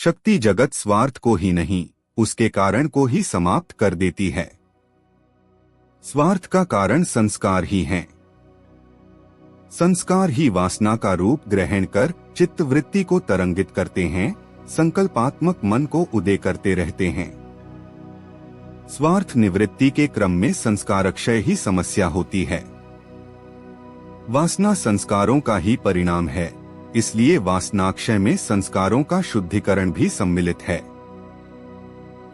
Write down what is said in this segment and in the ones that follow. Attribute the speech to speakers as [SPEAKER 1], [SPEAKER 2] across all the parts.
[SPEAKER 1] शक्ति जगत स्वार्थ को ही नहीं, उसके कारण को ही समाप्त कर देती है। स्वार्थ का कारण संस्कार ही हैं। संस्कार ही वासना का रूप ग्रहण कर चित्त वृत्ति को तरंगित करते हैं, संकल्पात्मक मन को उदय करते रहते हैं। स्वार्थ निवृत्ति के क्रम में संस्कारक्षय ही समस्या होती है। वासना संस्कारों का ही परिणाम है, इसलिए वासनाक्षय में संस्कारों का शुद्धिकरण भी सम्मिलित है।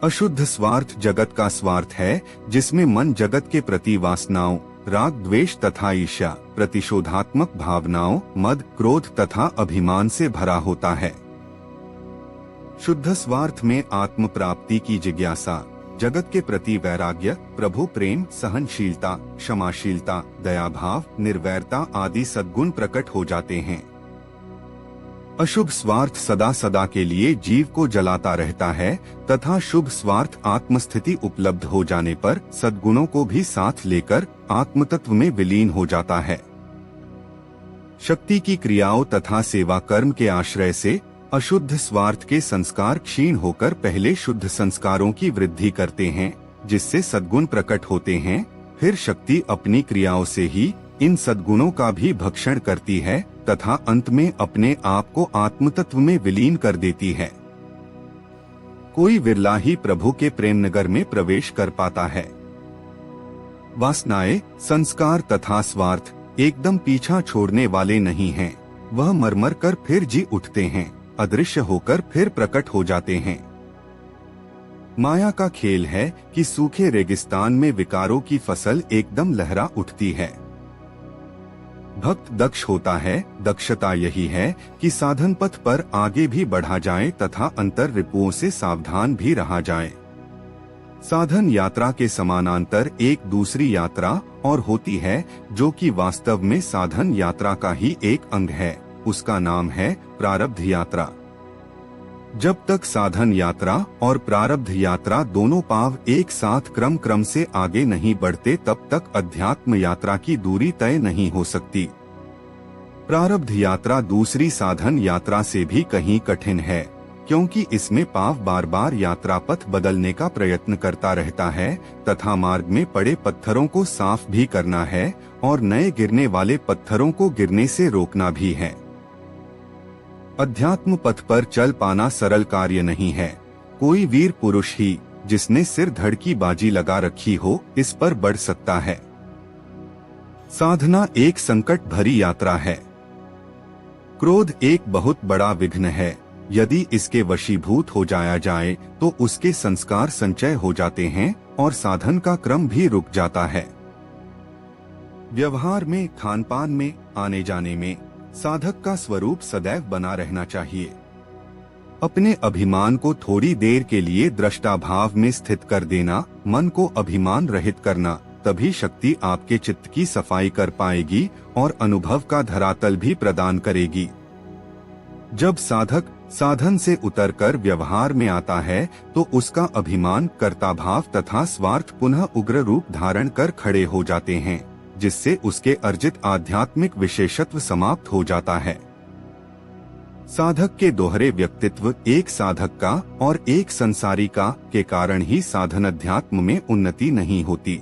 [SPEAKER 1] अशुद्ध स्वार्थ जगत का स्वार्थ है, जिसमें मन जगत के प्रति वासनाओं, राग द्वेष तथा ईर्ष्या, प्रतिशोधात्मक भावनाओं, मद क्रोध तथा अभिमान से भरा होता है। शुद्ध स्वार्थ में आत्म प्राप्ति की जिज्ञासा, जगत के प्रति वैराग्य, प्रभु प्रेम, सहनशीलता, क्षमाशीलता, दयाभाव, निर्वैरता आदि सद्गुण प्रकट हो जाते हैं। अशुभ स्वार्थ सदा सदा के लिए जीव को जलाता रहता है तथा शुभ स्वार्थ आत्मस्थिति उपलब्ध हो जाने पर सद्गुणों को भी साथ लेकर आत्मतत्व में विलीन हो जाता है। शक्ति की क्रियाओं तथा सेवा कर्म के आश्रय से अशुद्ध स्वार्थ के संस्कार क्षीण होकर पहले शुद्ध संस्कारों की वृद्धि करते हैं, जिससे सद्गुण प्रकट होते हैं। फिर शक्ति अपनी क्रियाओं से ही इन सद्गुणों का भी भक्षण करती है तथा अंत में अपने आप को आत्मतत्व में विलीन कर देती है। कोई विरला ही प्रभु के प्रेम नगर में प्रवेश कर पाता है। वासनाएं, संस्कार तथा स्वार्थ एकदम पीछा छोड़ने वाले नहीं हैं। वह मरमर कर फिर जी उठते हैं, अदृश्य होकर फिर प्रकट हो जाते हैं। माया का खेल है कि सूखे रेगिस्तान में विकारों की फसल एकदम लहरा उठती है। भक्त दक्ष होता है। दक्षता यही है कि साधन पथ पर आगे भी बढ़ा जाए तथा अंतर रिपुओं से सावधान भी रहा जाए। साधन यात्रा के समानांतर एक दूसरी यात्रा और होती है, जो कि वास्तव में साधन यात्रा का ही एक अंग है। उसका नाम है प्रारब्ध यात्रा। जब तक साधन यात्रा और प्रारब्ध यात्रा दोनों पांव एक साथ क्रम क्रम से आगे नहीं बढ़ते, तब तक अध्यात्म यात्रा की दूरी तय नहीं हो सकती। प्रारब्ध यात्रा दूसरी साधन यात्रा से भी कहीं कठिन है, क्योंकि इसमें पांव बार बार यात्रा पथ बदलने का प्रयत्न करता रहता है तथा मार्ग में पड़े पत्थरों को साफ भी करना है और नए गिरने वाले पत्थरों को गिरने से रोकना भी है। अध्यात्म पथ पर चल पाना सरल कार्य नहीं है। कोई वीर पुरुष ही, जिसने सिर धड़ की बाजी लगा रखी हो, इस पर बढ़ सकता है। साधना एक संकट भरी यात्रा है। क्रोध एक बहुत बड़ा विघ्न है। यदि इसके वशीभूत हो जाया जाए तो उसके संस्कार संचय हो जाते हैं और साधन का क्रम भी रुक जाता है। व्यवहार में, खानपान में, आने जाने में साधक का स्वरूप सदैव बना रहना चाहिए। अपने अभिमान को थोड़ी देर के लिए दृष्टा भाव में स्थित कर देना, मन को अभिमान रहित करना, तभी शक्ति आपके चित्त की सफाई कर पाएगी और अनुभव का धरातल भी प्रदान करेगी। जब साधक साधन से उतरकर व्यवहार में आता है तो उसका अभिमान, कर्ता भाव तथा स्वार्थ पुनः उग्र रूप धारण कर खड़े हो जाते हैं, जिससे उसके अर्जित आध्यात्मिक विशेषत्व समाप्त हो जाता है। साधक के दोहरे व्यक्तित्व, एक साधक का और एक संसारी का, के कारण ही साधन अध्यात्म में उन्नति नहीं होती।